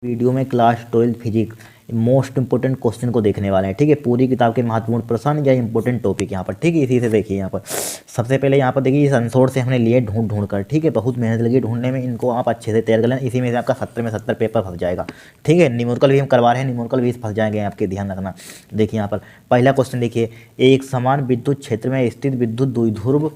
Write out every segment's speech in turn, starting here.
Video में class 12 physics most important question को देखने वाले हैं। ठीक है, पूरी किताब के महत्वपूर्ण प्रश्न या इंपॉर्टेंट टॉपिक यहाँ पर। ठीक है, इसी से देखिए यहाँ पर सबसे पहले यहाँ पर देखिए इस आंसर से हमने लिए ढूंढ ढूंढ कर। ठीक है, बहुत मेहनत लगी ढूंढने में, इनको आप अच्छे से तैयार कर लेना। इसी में से आपका 70 में 70 पेपर फंस जाएगा। ठीक है, न्यूमेरिकल भी हम करवा रहे हैं, न्यूमेरिकल भी फंस जाएंगे आपके, ध्यान रखना। देखिए यहाँ पर पहला क्वेश्चन देखिए, एक समान विद्युत क्षेत्र में स्थित विद्युत द्विध्रुव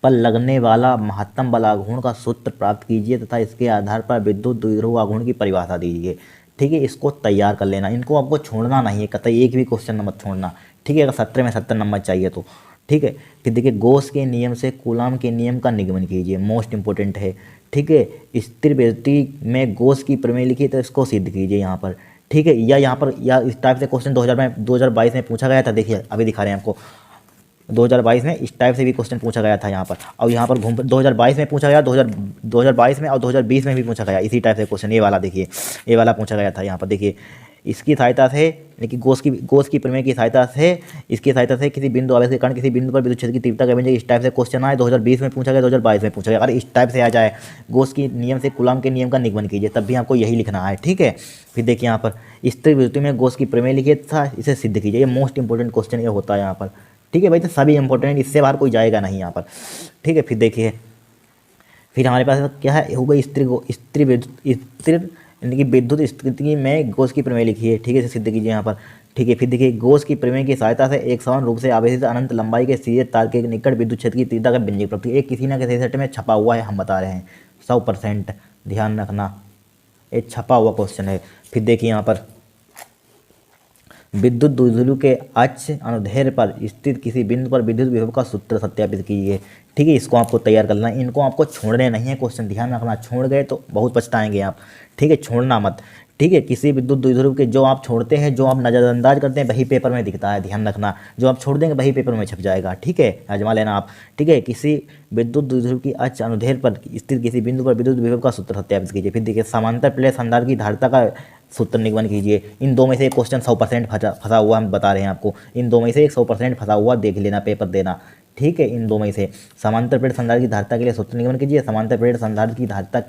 पर लगने वाला महत्तम बल आघूर्ण का सूत्र प्राप्त कीजिए तथा इसके आधार पर विद्युत द्विध्रुव आघूर्ण की परिभाषा दीजिए। ठीक है, इसको तैयार कर लेना, इनको आपको छोड़ना नहीं है, कतई एक भी क्वेश्चन मत छोड़ना। ठीक है, अगर 70 में 70 नंबर चाहिए तो। ठीक है, फिर देखिए गॉस के नियम से कूलाम के नियम का निगमन कीजिए, मोस्ट इंपोर्टेंट है। ठीक है, स्थिर विद्युती में गॉस की प्रमेय लिखी तो इसको सिद्ध कीजिए यहाँ पर। ठीक है, या यहाँ पर या इस टाइप से क्वेश्चन 2022 में पूछा गया था। देखिए अभी दिखा रहे हैं आपको, 2022 में इस टाइप से भी क्वेश्चन पूछा गया था यहाँ पर। और यहाँ पर घूम 2022 में पूछा गया, 2022 में और 2020 में भी पूछा गया इसी टाइप से क्वेश्चन। ये वाला देखिए, ये वाला पूछा गया था यहाँ पर। देखिए इसकी सहायता से, लेकिन गॉस की प्रमेय की सहायता से, इसकी सहायता से किसी बिंदु आवेश के कारण किसी बिंदु पर विद्युत क्षेत्र की तीव्रता का व्यंजक, इस टाइप से क्वेश्चन आए। 2020 में पूछा गया, 2022 में पूछा गया। अगर इस टाइप से आ जाए, गॉस के नियम से कूलाम के नियम का निगमन कीजिए, तब भी आपको यही लिखना है। ठीक है, फिर देखिए यहाँ पर स्थिर विद्युत में गॉस की प्रमेय लिखिए तथा इसे सिद्ध कीजिए। ये मोस्ट इंपोर्टेंट क्वेश्चन ये होता है यहाँ पर। ठीक है भाई, तो सभी इंपॉर्टेंट, इससे बाहर कोई जाएगा नहीं यहाँ पर। ठीक है, फिर देखिए फिर हमारे पास क्या है, हो गई स्थिर यानी कि विद्युत स्थिति में गॉस की प्रमेय लिखी है। ठीक है, इसे सिद्ध कीजिए यहाँ पर। ठीक है, फिर देखिए गॉस की प्रमेय की सहायता से एक समान रूप से आवेशित अनंत लंबाई के सीधे तार के निकट विद्युत क्षेत्र की तीव्रता का व्यंजक प्राप्त। एक किसी ना किसी सेट में छपा हुआ है, हम बता रहे हैं 100%, ध्यान रखना, ये छपा हुआ क्वेश्चन है। फिर देखिए यहाँ पर विद्युत द्विध्रुव के अक्ष अनुदैर्ध्य पर स्थित किसी बिंदु पर विद्युत विभव का सूत्र सत्यापित कीजिए। ठीक है, इसको आपको तैयार करना है, इनको आपको छोड़ने नहीं है क्वेश्चन, ध्यान रखना। छोड़ गए तो बहुत पछताएंगे आप। ठीक है, छोड़ना मत। ठीक है, किसी विद्युत द्विध्रुव के जो आप छोड़ते हैं, जो आप नज़रअंदाज करते हैं, वही पेपर में दिखता है, ध्यान रखना। जो आप छोड़ देंगे वही पेपर में छप जाएगा। ठीक है, आजमा लेना आप। ठीक है, किसी विद्युत द्विध्रुव की अक्ष अनुदैर्ध्य पर स्थित किसी बिंदु पर विद्युत विभव का सूत्र सत्यापित कीजिए। फिर देखिए समांतर प्लेट संधारित्र की धारिता का सूत्र निगमन कीजिए। इन दो में से एक क्वेश्चन 100% फंसा हुआ हम बता रहे हैं आपको। इन दो में से एक 100% फंसा हुआ देख लेना, पेपर देना। ठीक है, इन दो में से समांतर प्लेट संधारित्र की धारिता के लिए सूत्र निगमन कीजिए। समांतर प्लेट संधारित्र की धारिता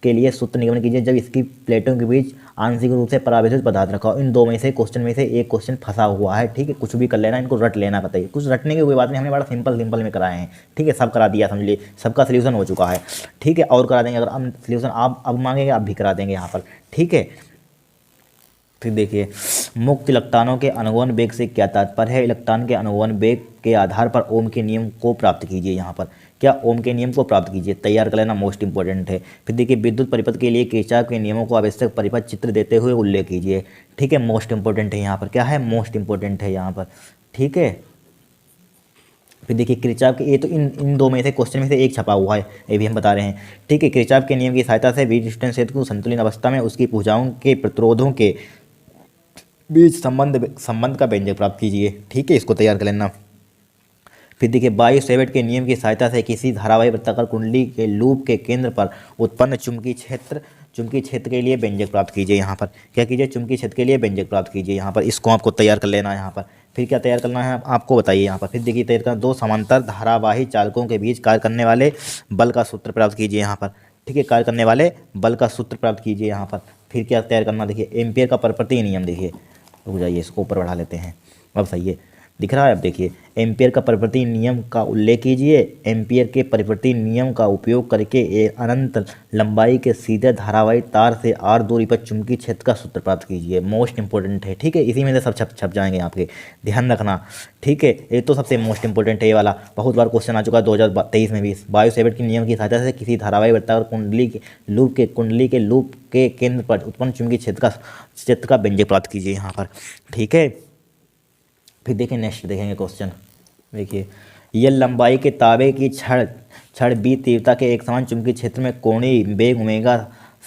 के लिए सूत्र निगमन कीजिए जब इसकी प्लेटों के बीच आंशिक रूप से परावैद्युत पदार्थ रखा हो। इन दो में से क्वेश्चन में से एक क्वेश्चन फंसा हुआ है। ठीक है, कुछ भी कर लेना, इनको रट लेना, बताइए। कुछ रटने की कोई बात नहीं, हमने बड़ा सिंपल में कराए हैं। ठीक है, सब करा दिया, समझ लीजिए सबका सोल्यूशन हो चुका है। ठीक है, और करा देंगे, अगर हम सोल्यूशन आप अब मांगेंगे आप भी करा देंगे यहाँ पर। ठीक है, फिर देखिए मुक्त इलेक्ट्रॉनों के अनुगमन वेग से क्या तात्पर्य है। इलेक्ट्रॉन के अनुगमन वेग के आधार पर ओम के नियम को प्राप्त कीजिए। यहाँ पर क्या, ओम के नियम को प्राप्त कीजिए, तैयार कर लेना, मोस्ट इंपोर्टेंट है। फिर देखिए विद्युत परिपथ के लिए किरचॉफ के नियमों को आवश्यक परिपथ चित्र देते हुए उल्लेख कीजिए। ठीक है, मोस्ट इंपोर्टेंट है यहाँ पर। क्या है, मोस्ट इंपोर्टेंट है यहाँ पर। ठीक है, फिर देखिए किरचॉफ के, ये तो इन दो में से क्वेश्चन में से एक छपा हुआ है, ये भी हम बता रहे हैं। ठीक है, किरचॉफ के नियम की सहायता से वीज डिस्टेंस क्षेत्र को संतुलित अवस्था में उसकी भुजाओं के प्रतिरोधों के बीच संबंध का व्यंजक प्राप्त कीजिए। ठीक है, इसको तैयार कर लेना। फिर देखिए बायो सेवर्ट के नियम की सहायता से किसी धारावाही वृत्ताकार कुंडली के लूप के केंद्र पर उत्पन्न चुंबकीय क्षेत्र के लिए व्यंजक प्राप्त कीजिए। यहाँ पर क्या कीजिए, चुंबकीय क्षेत्र के लिए व्यंजक प्राप्त कीजिए। यहाँ पर इसको आपको तैयार कर लेना है यहाँ पर। फिर क्या तैयार करना है आपको बताइए यहाँ पर। फिर देखिए तैयार करना, दो समांतर धारावाही चालकों के बीच कार्य करने वाले बल का सूत्र प्राप्त कीजिए यहाँ पर। ठीक है, कार्य करने वाले बल का सूत्र प्राप्त कीजिए यहाँ पर। फिर क्या तैयार करना, देखिए एम्पियर का परिपत्र नियम, देखिए रुक जाइए, इसको ऊपर बढ़ा लेते हैं, अब सही है, दिख रहा है। अब देखिए एम्पियर का परिवर्ती नियम का उल्लेख कीजिए। एम्पियर के परिवर्ती नियम का उपयोग करके अनंत लंबाई के सीधे धारावाही तार से r दूरी पर चुंबकीय क्षेत्र का सूत्र प्राप्त कीजिए। मोस्ट इंपोर्टेंट है। ठीक है, इसी में से सब छप जाएंगे आपके, ध्यान रखना। ठीक है, ये तो सबसे मोस्ट इंपोर्टेंट है, ये वाला बहुत बार क्वेश्चन आ चुका है 2023 में भी। बायो सेवर्ट के नियम की सहायता से किसी धारावाही वृत्ताकार कुंडली के लूप के केंद्र पर उत्पन्न चुंबकीय क्षेत्र का व्यंजक प्राप्त कीजिए यहाँ पर। ठीक है, फिर देखिए नेक्स्ट देखेंगे क्वेश्चन। देखिए यह लंबाई के ताबे की क्षण बी तीव्रता के एक समान चुंबकीय क्षेत्र में कोणीय वेग ओमेगा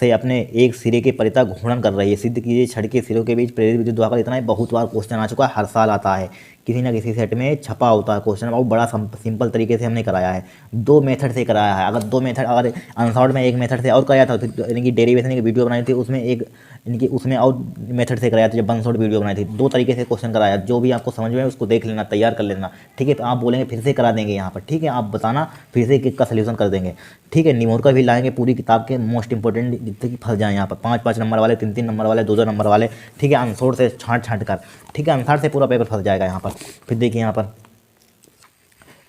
से अपने एक सिरे के परिता घूर्णन कर रही है। सिद्ध कीजिए छड़ के सिरों के बीच प्रेरित विद्युत दाब। इतना ही बहुत बार क्वेश्चन आ चुका है, हर साल आता है, किसी ना किसी सेट में छपा होता है क्वेश्चन। बहुत बड़ा सिंपल तरीके से हमने कराया है, दो मेथड से कराया है। अगर दो मेथड, अगर अनसॉल्व में एक मेथड से और कराया था, यानी कि डेरिवेशन की वीडियो बनाई थी, उसमें एक इनकी उसमें और मेथड से कराया था, जब 1 शॉट वीडियो बनाई थी 2 तरीके से क्वेश्चन कराया, जो भी आपको समझ में आए उसको देख लेना, तैयार कर लेना, ठीक है। तो आप बोलेंगे फिर से करा देंगे यहाँ पर, ठीक है, आप बताना फिर से एक का सोल्यूशन कर देंगे, ठीक है। न्यूमेरिकल भी लाएंगे पूरी किताब के मोस्ट इंपॉर्टेंट जितने कि फंस जाए यहाँ पर, 5-5 नंबर वाले, 3-3 नंबर वाले, 2-2 नंबर वाले, ठीक है, आंसर से छाँट कर, ठीक है, आंसर से पूरा पेपर फंस जाएगा यहाँ पर। फिर देखिए यहाँ पर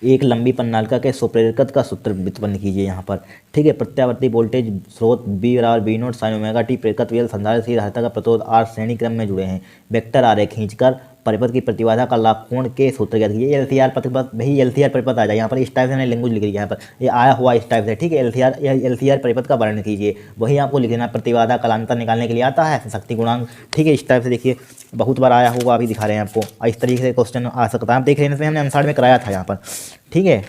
एक लंबी प्रणालिका के स्वप्रेरकत्व का सूत्र व्युत्पन्न कीजिए यहाँ पर, ठीक है। प्रत्यावर्ती वोल्टेज स्रोत बी बराबर V naught sine omega t, प्रेरकत्व एल, संधारित्र सी, धारिता का प्रतिरोध आर श्रेणी क्रम में जुड़े हैं। वेक्टर आरेख खींचकर परिपथ की प्रतिबाधा का लाभ कोण के सूत्र ज्ञात कीजिए। एलसीआर परिपथ, भाई एलसीआर परिपथ आ जाए यहाँ पर, इस टाइप से मैंने लैंग्वेज लिख ली यहाँ पर, ये आया हुआ इस टाइप से, ठीक है। एलसीआर परिपथ का वर्णन कीजिए, वही आपको लिखना, प्रतिबाधा कालांतर निकालने के लिए आता है, शक्ति गुणांक, ठीक है। इस टाइप से देखिए बहुत बार आया होगा, अभी दिखा रहे हैं आपको, इस तरीके से क्वेश्चन आ सकता है, आप देख लेने से हमने आंसर में कराया था यहाँ पर, ठीक है,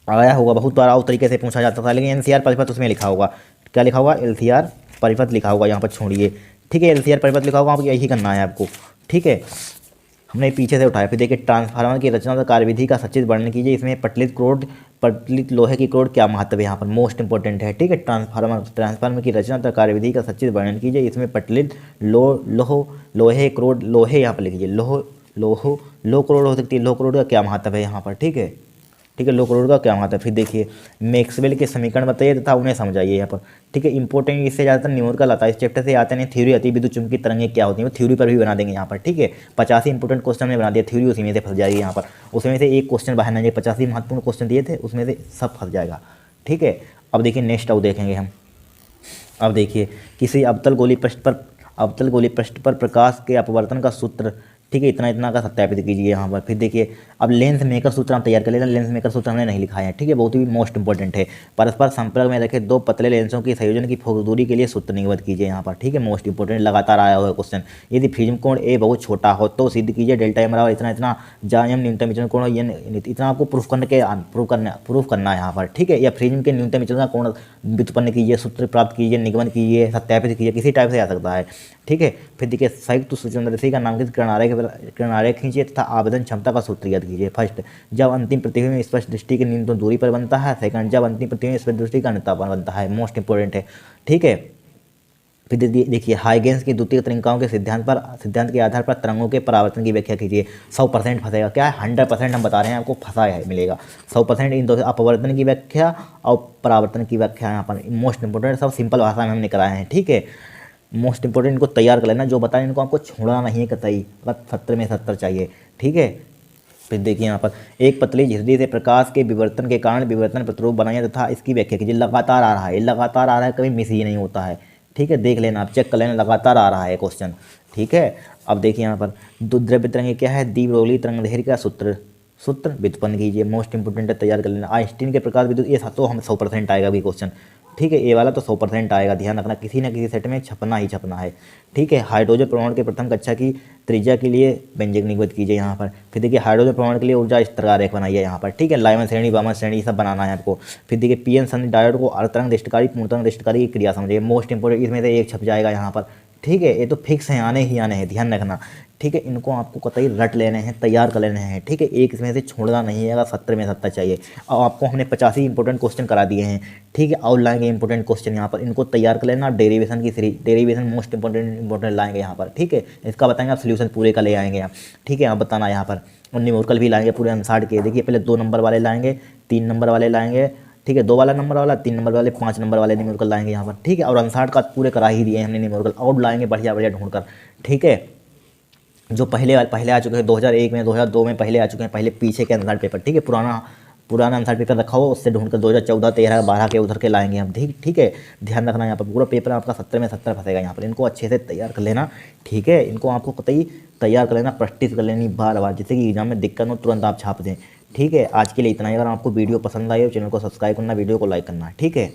आया होगा बहुत बार, और तरीके से पूछा जाता था, लेकिन एनसीआर परिपथ उसमें लिखा होगा, क्या लिखा होगा, एलसीआर परिपथ लिखा होगा यहाँ पर, छोड़िए, ठीक है, एलसीआर परिपथ लिखा होगा, आपको यही करना है आपको, ठीक है। हमने पीछे से उठाया। फिर देखिए ट्रांसफार्मर की रचना और कार्यविधि का सचित्र वर्णन कीजिए, इसमें पटलित लोहे की क्रोड क्या महत्व है, यहाँ पर मोस्ट इंपॉर्टेंट है, ठीक है। ट्रांसफार्मर की रचना और कार्यविधि का सचित्र वर्णन कीजिए, इसमें पटलित लोहे क्रोड, लोहे यहाँ पर लिखिए, लो क्रोड हो सकती है, लो क्रोड का क्या महत्व है यहाँ पर, ठीक है, ठीक है, लो करोड़ का क्या होता है। फिर देखिए मैक्सवेल के समीकरण बताइए तथा उन्हें समझाइए यहाँ पर, ठीक है। इंपॉर्टेंट इससे ज़्यादातर न्यूमेरिकल आता है, इस चैप्टर से आते नहीं, थ्योरी आती है, विद्युत चुंबकीय तरंगें क्या होती हैं, वो थ्योरी पर भी बना देंगे यहाँ पर, ठीक है। 85 इंपॉर्टेंट क्वेश्चन ने बना दिया, थ्योरी उसी में से फंस जाएगी यहाँ पर, उसमें से एक क्वेश्चन बाहर नहीं, 85 महत्वपूर्ण क्वेश्चन दिए थे उसमें से सब फंस जाएगा, ठीक है। अब देखिए नेक्स्ट अब देखेंगे हम, अब देखिए किसी अवतल गोली पृष्ठ पर प्रकाश के अपवर्तन का सूत्र, ठीक है, इतना का सत्यापित कीजिए यहाँ पर। फिर देखिए अब लेंस मेकर सूत्र हम तैयार कर लेना, लेंस मेकर सूत्र हमने नहीं लिखा है, ठीक है, बहुत ही मोस्ट इंपॉर्टेंट है। परस्पर संपर्क में रखे 2 पतले लेंसों की संयोजन की फोकस दूरी के लिए सूत्र निगमित कीजिए यहाँ पर, ठीक है, मोस्ट इंपॉर्टेंट, लगातार आया हुआ क्वेश्चन। यदि प्रिज्म कोण ए बहुत छोटा हो तो सिद्ध कीजिए डेल्टा एम बराबर इतना, जहाँ एम न्यूनतम विचलन कोण हो, इतना आपको प्रूफ करना है यहाँ पर, ठीक है। या प्रिज्म के न्यूनतम विचलन का कोण व्युत्पन्न कीजिए, सूत्र प्राप्त कीजिए, निगमन कीजिए, सत्यापित कीजिए, किसी टाइप से आ सकता है, ठीक है। फिर देखिए संयुक्त सूचनारश्मि का नामांकित किरणारेख खींचिए तथा आवेदन क्षमता का सूत्र याद कीजिए। फर्स्ट, जब अंतिम प्रतिबिंब स्पष्ट दृष्टि के न्यूनतम दूरी पर बनता है। सेकंड, जब अंतिम प्रतिबिंब स्पष्ट दृष्टि का अन्यथा पर बनता है, मोस्ट इंपॉर्टेंट है, ठीक है। फिर देखिए हाइगेंस की द्वितीय तरंगिकाओं के सिद्धांत के आधार पर तरंगों के परावर्तन की व्याख्या कीजिए। 100% फंसेगा, क्या है 100% हम बता रहे हैं आपको, फंसा है मिलेगा 100%। इन दो अपवर्तन की व्याख्या और परावर्तन की व्याख्या यहाँ पर मोस्ट इंपॉर्टेंट, सब सिंपल भाषा में हमने कराए हैं, ठीक है। मोस्ट इंपॉर्टेंट इनको तैयार कर लेना, जो बताएं इनको आपको छोड़ना नहीं है कतई, बस 70 में 70 चाहिए, ठीक है। फिर देखिए यहाँ पर एक पतली झिल्ली से प्रकाश के विवर्तन के कारण विवर्तन प्रतिरूप बनाइए तथा इसकी व्याख्या कीजिए। लगातार आ रहा है, लगातार आ रहा है, कभी मिस ही नहीं होता है, ठीक है, देख लेना आप, चेक कर लेना, लगातार आ रहा है क्वेश्चन, ठीक है। अब देखिए यहाँ पर द्रव्य तरंग क्या है, द्विरोली तरंगदैर्घ्य का सूत्र व्युत्पन्न कीजिए, मोस्ट इंपॉर्टेंट है, तैयार कर लेना। आइंस्टीन के प्रकाश विद्युत, ये तो हम 100% आएगा भी क्वेश्चन, ठीक है, ये वाला तो 100% आएगा, ध्यान रखना, किसी न किसी सेट में छपना ही छपना है, ठीक है। हाइड्रोजन परमाणु के प्रथम कक्षा की त्रिज्या के लिए व्यंजक निगमित कीजिए यहाँ पर। फिर देखिए हाइड्रोजन परमाणु के लिए ऊर्जा स्तर आरेख बनाइए यहाँ पर, ठीक है, लाइमन श्रेणी, बामन श्रेणी सब बनाना है आपको। फिर देखिए पीएन सन्नि डायोड को अर्धतरंग दृष्टिकारी पूर्णतरंग दृष्टिकारी की क्रिया समझिए, मोस्ट इंपॉर्टेंट, इसमें से एक छप जाएगा यहाँ पर, ठीक है। ये तो फिक्स है, आने ही आने हैं, ध्यान रखना, ठीक है। इनको आपको कतई रट लेने हैं, तैयार कर लेने हैं, ठीक है, एक इसमें से छोड़ना नहीं है, अगर 70 में 70 चाहिए। और आपको हमने 85 इंपॉर्टेंट क्वेश्चन करा दिए हैं, ठीक है, और लाएंगे इंपॉर्टेंट क्वेश्चन यहाँ पर, इनको तैयार कर लेना। डेरिवेशन की सीरीज, डेरिवेशन मोस्ट इंपॉर्टेंट लाएंगे यहाँ पर, ठीक है, इसका बताएंगे, आप सोल्यूशन पूरे का ले आएंगे आप, ठीक है, आप बताना यहाँ पर। और न्यूमेरिकल भी लाएंगे पूरे आंसर के, देखिए पहले 2 नंबर वाले लाएंगे, 3 नंबर वाले लाएंगे, ठीक है, 2 वाला नंबर वाला, 3 नंबर वाले, 5 नंबर वाले न्यूमेरिकल लाएंगे यहाँ पर, ठीक है। और आंसर का पूरे करा ही दिए हमने न्यूमेरिकल, और लाएंगे बढ़िया बढ़िया ढूंढ कर, ठीक है। जो पहले आ चुके हैं 2001 में, 2002 में पहले आ चुके हैं, पहले पीछे के आंसर पेपर, ठीक है, पुराना आंसर पेपर रखा हो, उससे ढूंढकर 2014, 13, 12 के उधर के लाएंगे हम, ठीक है। ध्यान रखना यहाँ पर पूरा पेपर आपका 70 में 70 फंसेगा यहाँ पर, इनको अच्छे से तैयार कर लेना, ठीक है, इनको आपको कतई तैयार कर लेना, प्रैक्टिस कर लेनी बार बार, जिससे कि एग्जाम में दिक्कत हो तुरंत आप छाप दें, ठीक है। आज के लिए इतना ही, अगर आपको वीडियो पसंद आई हो चैनल को सब्सक्राइब करना, वीडियो को लाइक करना, ठीक है।